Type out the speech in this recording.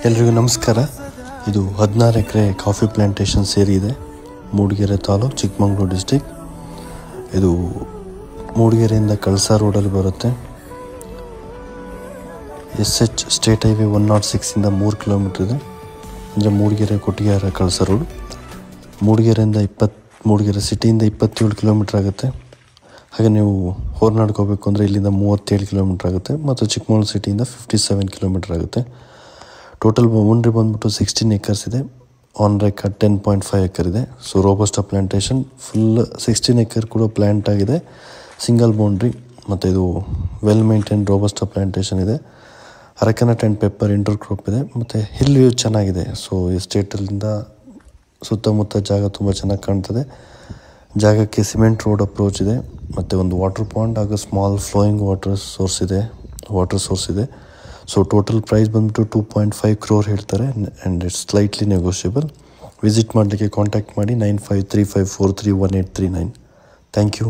ಎಲ್ರಿಗೂ ನಮಸ್ಕಾರ. ಇದು 16 ಎಕರೆ ಕಾಫಿ ಪ್ಲಾಂಟೇಶನ್ ಸೇರಿ ಇದೆ. ಮೂಡಿಗೆರೆ ತಾಲೂಕು, ಚಿಕ್ಕಮಗಳೂರು ಡಿಸ್ಟಿಕ್. ಇದು ಮೂಡಿಗೆರೆಯಿಂದ ಕಳಸಾ ರೋಡಲ್ಲಿ ಬರುತ್ತೆ. SH ಸ್ಟೇಟ್ ಹೈವೇ 106ಇಂದ 3 ಕಿಲೋಮೀಟ್ರ್ ಇದೆ. ಅಂದರೆ ಮೂಡಿಗೆರೆ ಕೊಟ್ಟಿಗೆಹಾರ ಕಳಸಾ ರೋಡ್. ಮೂಡಿಗೆರೆ ಸಿಟಿಯಿಂದ 27 ಕಿಲೋಮೀಟ್ರ್ ಆಗುತ್ತೆ. ಹಾಗೆ ನೀವು ಹೊರನಾಡ್ಗೆ ಹೋಗಬೇಕು ಅಂದರೆ ಇಲ್ಲಿಂದ 37 ಕಿಲೋಮೀಟ್ರ್ ಆಗುತ್ತೆ. ಮತ್ತು ಚಿಕ್ಕಮಗಳೂರು ಸಿಟಿಯಿಂದ 57 ಕಿಲೋಮೀಟ್ರ್ ಆಗುತ್ತೆ. ಟೋಟಲ್ ಬೌಂಡ್ರಿ ಬಂದ್ಬಿಟ್ಟು 16 ಎಕರ್ಸ್ ಇದೆ. ಆನ್ ರೆಕಾರ್ಡ್ 10.5 ಎಕರ್ ಇದೆ. So robusta plantation full 16 acre ಕೂಡ ಪ್ಲ್ಯಾಂಟ್ ಆಗಿದೆ. ಸಿಂಗಲ್ ಬೌಂಡ್ರಿ ಮತ್ತು ಇದು ವೆಲ್ ಮೇಂಟೈನ್ ರೋಬಸ್ಟಾ ಪ್ಲಾಂಟೇಶನ್ ಇದೆ. Arecanut and pepper inter crop ಇದೆ. ಮತ್ತು ಹಿಲ್ ವ್ಯೂ ಚೆನ್ನಾಗಿದೆ. ಸೊ ಎಸ್ಟೇಟಲ್ಲಿಂದ ಸುತ್ತಮುತ್ತ ಜಾಗ ತುಂಬ ಚೆನ್ನಾಗಿ ಕಾಣ್ತದೆ. ಜಾಗಕ್ಕೆ ಸಿಮೆಂಟ್ ರೋಡ್ ಅಪ್ರೋಚ್ ಇದೆ. ಮತ್ತು ಒಂದು ವಾಟರ್ ಪಾಂಡ್ ಹಾಗೂ ಸ್ಮಾಲ್ ಫ್ಲೋಯಿಂಗ್ ವಾಟರ್ ಸೋರ್ಸ್ ಇದೆ. ಸೊ ಟೋಟಲ್ ಪ್ರೈಸ್ ಬಂದ್ಬಿಟ್ಟು 2.5 crore ಹೇಳ್ತಾರೆ. And it's slightly negotiable. Visit ಮಾಡಲಿಕ್ಕೆ ಕಾಂಟ್ಯಾಕ್ಟ್ ಮಾಡಿ 9535431839. Thank you.